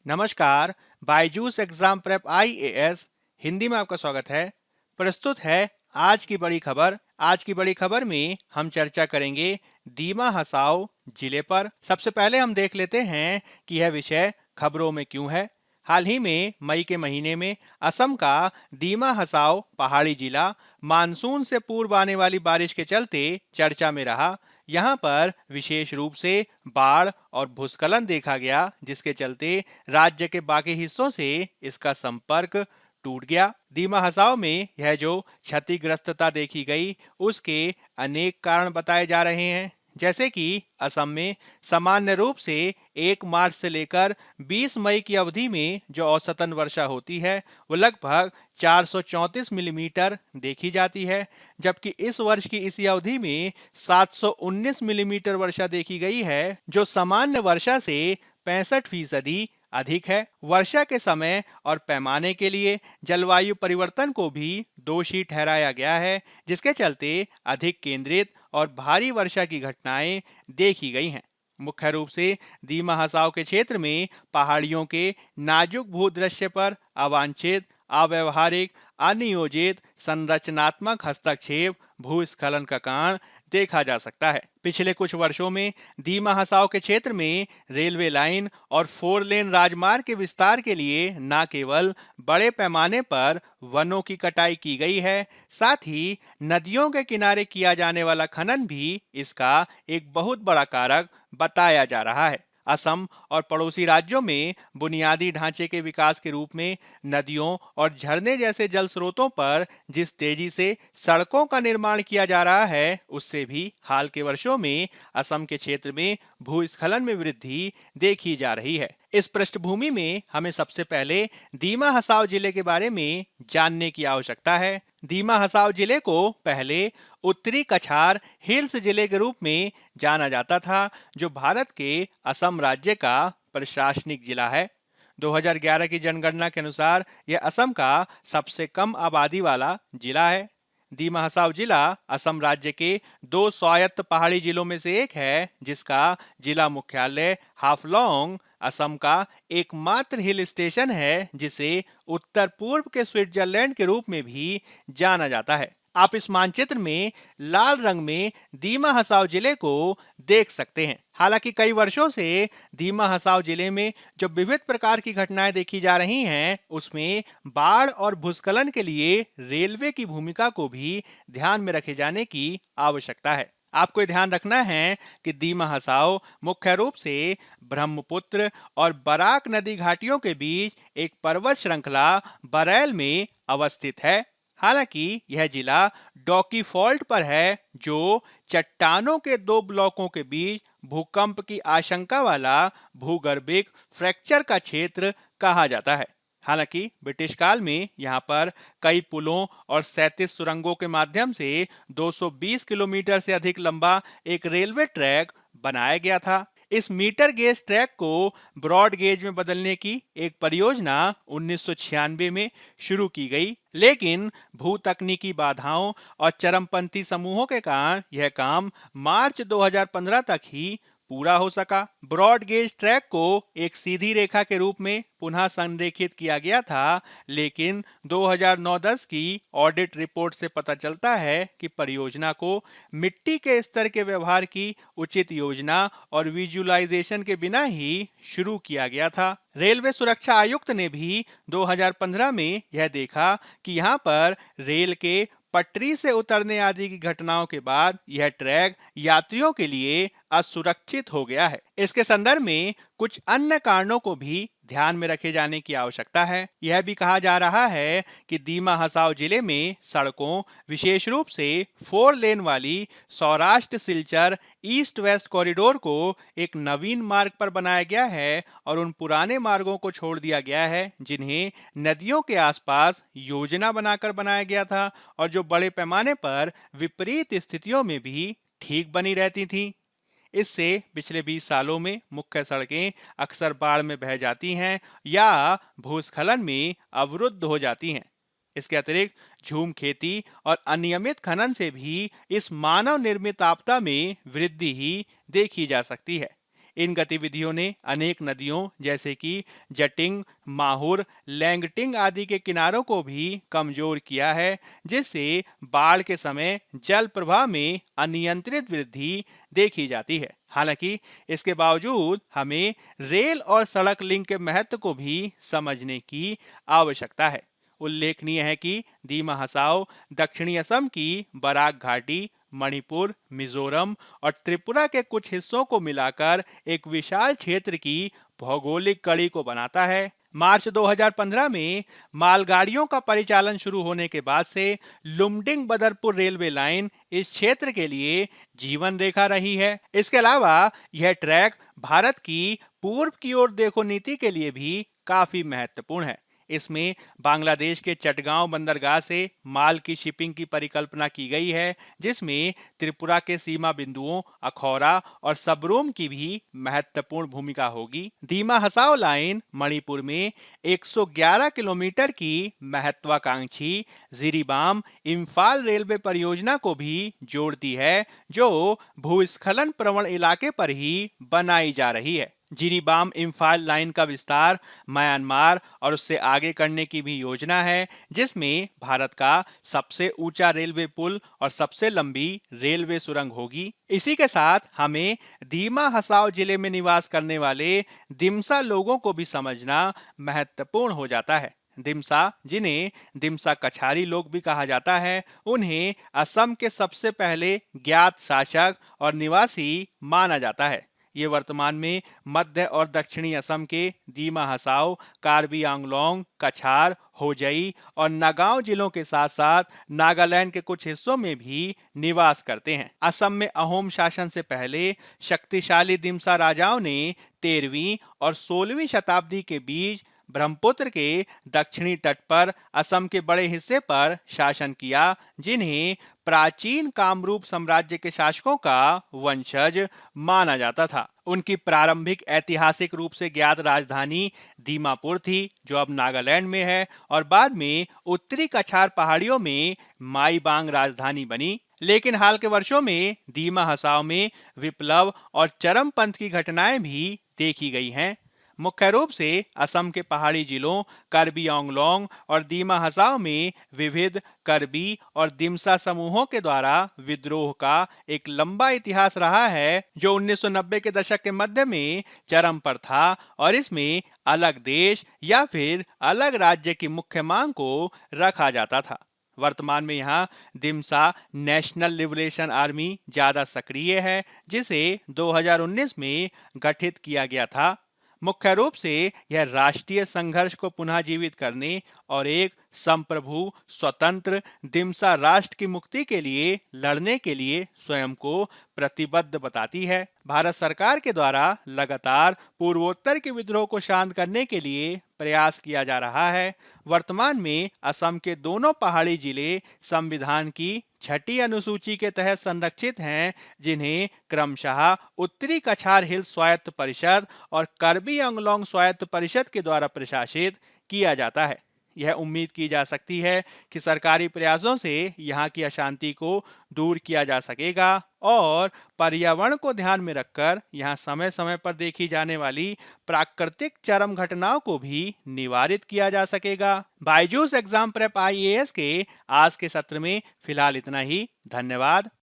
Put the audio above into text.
नमस्कार। Byju's exam prep IAS Hindi में आपका स्वागत है। प्रस्तुत है आज की बड़ी खबर। आज की बड़ी खबर में हम चर्चा करेंगे दीमा हसाओ जिले पर। सबसे पहले हम देख लेते हैं कि यह विषय खबरों में क्यों है। हाल ही में मई के महीने में असम का दीमा हसाओ पहाड़ी जिला मानसून से पूर्व आने वाली बारिश के चलते चर्चा में रहा। यहाँ पर विशेष रूप से बाढ़ और भूस्खलन देखा गया, जिसके चलते राज्य के बाकी हिस्सों से इसका संपर्क टूट गया। दीमा हसाओ में यह जो क्षतिग्रस्तता देखी गई, उसके अनेक कारण बताए जा रहे हैं। जैसे कि असम में सामान्य रूप से 1 मार्च से लेकर 20 मई की अवधि में जो औसतन वर्षा होती है वो लगभग 434 मिलीमीटर देखी जाती है, जबकि इस वर्ष की इसी अवधि में 719 मिलीमीटर वर्षा देखी गई है, जो सामान्य वर्षा से 65% अधिक है। वर्षा के समय और पैमाने के लिए जलवायु परिवर्तन को भी दोषी ठहराया गया है, जिसके चलते अधिक केंद्रित और भारी वर्षा की घटनाएं देखी गई हैं। मुख्य रूप से दीमा हसाओ के क्षेत्र में पहाड़ियों के नाजुक भूदृश्य पर अवांछित, अव्यवहारिक, अनियोजित संरचनात्मक हस्तक्षेप भूस्खलन का कारण देखा जा सकता है। पिछले कुछ वर्षों में दीमा हसाओ के क्षेत्र में रेलवे लाइन और 4 लेन राजमार्ग के विस्तार के लिए न केवल बड़े पैमाने पर वनों की कटाई की गई है, साथ ही नदियों के किनारे किया जाने वाला खनन भी इसका एक बहुत बड़ा कारक बताया जा रहा है। असम और पड़ोसी राज्यों में बुनियादी ढांचे के विकास के रूप में नदियों और झरने जैसे जल स्रोतों पर जिस तेजी से सड़कों का निर्माण किया जा रहा है, उससे भी हाल के वर्षों में असम के क्षेत्र में भूस्खलन में वृद्धि देखी जा रही है। इस पृष्ठभूमि में हमें सबसे पहले दीमा हसाओ जिले के बारे में जानने की आवश्यकता है। दीमा हसाओ जिले को पहले उत्तरी कछार हिल्स जिले के रूप में जाना जाता था, जो भारत के असम राज्य का प्रशासनिक जिला है। 2011 की जनगणना के अनुसार यह असम का सबसे कम आबादी वाला जिला है। दीमा हसाओ जिला असम राज्य के 2 स्वायत्त पहाड़ी जिलों में से एक है, जिसका जिला मुख्यालय हाफलॉन्ग असम का एकमात्र हिल स्टेशन है, जिसे उत्तर पूर्व के स्विट्जरलैंड के रूप में भी जाना जाता है। आप इस मानचित्र में लाल रंग में दीमा हसाओ जिले को देख सकते हैं। हालांकि कई वर्षों से दीमा हसाओ जिले में जो विविध प्रकार की घटनाएं देखी जा रही हैं, उसमें बाढ़ और भूस्खलन के लिए रेलवे की भूमिका को भी ध्यान में रखे जाने की आवश्यकता है। आपको ये ध्यान रखना है कि दीमा हसाओ मुख्य रूप से ब्रह्मपुत्र और बराक नदी घाटियों के बीच एक पर्वत श्रृंखला बरैल में अवस्थित है। हालांकि यह जिला डॉकी फॉल्ट पर है, जो चट्टानों के 2 ब्लॉकों के बीच भूकंप की आशंका वाला भूगर्भिक फ्रैक्चर का क्षेत्र कहा जाता है। हालांकि ब्रिटिश काल में यहाँ पर कई पुलों और 37 सुरंगों के माध्यम से 220 किलोमीटर से अधिक लंबा एक रेलवे ट्रैक बनाया गया था। इस मीटर गेज ट्रैक को ब्रॉड गेज में बदलने की एक परियोजना 1996 में शुरू की गई, लेकिन भू तकनीकी बाधाओं और चरमपंथी समूहों के कारण यह काम मार्च 2015 तक ही पूरा हो सका। ब्रॉड गेज ट्रैक को एक सीधी रेखा के रूप में पुनः संरेखित किया गया था, लेकिन 2009-10 की ऑडिट रिपोर्ट से पता चलता है कि परियोजना को मिट्टी के स्तर के व्यवहार की उचित योजना और विजुअलाइजेशन के बिना ही शुरू किया गया था। रेलवे सुरक्षा आयुक्त ने भी 2015 में यह देखा कि यहाँ पर रेल के पटरी से उतरने आदि की घटनाओं के बाद यह ट्रैक यात्रियों के लिए असुरक्षित हो गया है। इसके संदर्भ में कुछ अन्य कारणों को भी ध्यान में रखे जाने की आवश्यकता है। यह भी कहा जा रहा है कि दीमा हसाओ जिले में सड़कों, विशेष रूप से 4 लेन वाली Saurashtra Silchar east west corridor को एक नवीन मार्ग पर बनाया गया है और उन पुराने मार्गों को छोड़ दिया गया है, जिन्हें नदियों के आसपास योजना बनाकर बनाया गया था और जो बड़े पैमाने पर विपरीत स्थितियों में भी ठीक बनी रहती थीं। इससे पिछले 20 सालों में मुख्य सड़कें अक्सर बाढ़ में बह जाती हैं या भूस्खलन में अवरुद्ध हो जाती हैं। इसके अतिरिक्त झूम खेती और अनियमित खनन से भी इस मानव निर्मित आपदा में वृद्धि ही देखी जा सकती है। इन गतिविधियों ने अनेक नदियों जैसे कि जटिंग, माहुर, लैंगटिंग आदि के किनारों को भी कमजोर किया है, जिससे बाढ़ के समय जल प्रवाह में अनियंत्रित वृद्धि देखी जाती है। हालांकि इसके बावजूद हमें रेल और सड़क लिंक के महत्व को भी समझने की आवश्यकता है। उल्लेखनीय है कि दीमा हसाओ दक्षिणी असम की बराक घाटी, मणिपुर, मिजोरम और त्रिपुरा के कुछ हिस्सों को मिलाकर एक विशाल क्षेत्र की भौगोलिक कड़ी को बनाता है। मार्च 2015 में मालगाड़ियों का परिचालन शुरू होने के बाद से लुमडिंग बदरपुर रेलवे लाइन इस क्षेत्र के लिए जीवन रेखा रही है। इसके अलावा यह ट्रैक भारत की पूर्व की ओर देखो नीति के लिए भी काफी महत्वपूर्ण है। इसमें बांग्लादेश के चटगांव बंदरगाह से माल की शिपिंग की परिकल्पना की गई है, जिसमें त्रिपुरा के सीमा बिंदुओं अखौरा और सबरूम की भी महत्वपूर्ण भूमिका होगी। दीमा हसाओ लाइन मणिपुर में 111 किलोमीटर की महत्वाकांक्षी जिरीबाम इम्फाल रेलवे परियोजना को भी जोड़ती है, जो भूस्खलन प्रवण इलाके पर ही बनाई जा रही है। जिरीबाम इम्फाल लाइन का विस्तार म्यांमार और उससे आगे करने की भी योजना है, जिसमें भारत का सबसे ऊंचा रेलवे पुल और सबसे लंबी रेलवे सुरंग होगी। इसी के साथ हमें दीमा हसाओ जिले में निवास करने वाले दिमसा लोगों को भी समझना महत्वपूर्ण हो जाता है। दिमसा, जिन्हें दिमसा कछारी लोग भी कहा जाता है, उन्हें असम के सबसे पहले ज्ञात शासक और निवासी माना जाता है। ये वर्तमान में मध्य और दक्षिणी असम के दीमा हसाओ, कार्बी आंगलोंग, कछार, होजई और नगांव जिलों के साथ साथ नागालैंड के कुछ हिस्सों में भी निवास करते हैं। असम में अहोम शासन से पहले शक्तिशाली दिमसा राजाओं ने 13वीं और 16वीं शताब्दी के बीच ब्रह्मपुत्र के दक्षिणी तट पर असम के बड़े हिस्से पर शासन किया, जिन्हें प्राचीन कामरूप साम्राज्य के शासकों का वंशज माना जाता था। उनकी प्रारंभिक ऐतिहासिक रूप से ज्ञात राजधानी दीमापुर थी, जो अब नागालैंड में है, और बाद में उत्तरी कछार पहाड़ियों में माईबांग राजधानी बनी। लेकिन हाल के वर्षों में दीमा हसाओ में विप्लव और चरमपंथ की घटनाएं भी देखी गई हैं। मुख्य रूप से असम के पहाड़ी जिलों कार्बी आंगलोंग और दीमा हसाओ में विविध कार्बी और दिमसा समूहों के द्वारा विद्रोह का एक लंबा इतिहास रहा है, जो 1990 के दशक के मध्य में चरम पर था और इसमें अलग देश या फिर अलग राज्य की मुख्य मांग को रखा जाता था। वर्तमान में यहाँ दिमसा नेशनल लिबरेशन आर्मी ज्यादा सक्रिय है, जिसे 2019 में गठित किया गया था। मुख्य रूप से यह राष्ट्रीय संघर्ष को पुनः जीवित करने और एक संप्रभु स्वतंत्र दिमसा राष्ट्र की मुक्ति के लिए लड़ने के लिए स्वयं को प्रतिबद्ध बताती है। भारत सरकार के द्वारा लगातार पूर्वोत्तर के विद्रोह को शांत करने के लिए प्रयास किया जा रहा है। वर्तमान में असम के दोनों पहाड़ी जिले संविधान की 6ठी अनुसूची के तहत संरक्षित हैं, जिन्हें क्रमशः उत्तरी कछार हिल्स स्वायत्त परिषद और कार्बी आंगलोंग स्वायत्त परिषद के द्वारा प्रशासित किया जाता है। यह उम्मीद की जा सकती है कि सरकारी प्रयासों से यहाँ की अशांति को दूर किया जा सकेगा और पर्यावरण को ध्यान में रखकर यहाँ समय समय पर देखी जाने वाली प्राकृतिक चरम घटनाओं को भी निवारित किया जा सकेगा। बायजूस एग्जाम प्रेप IAS के आज के सत्र में फिलहाल इतना ही। धन्यवाद।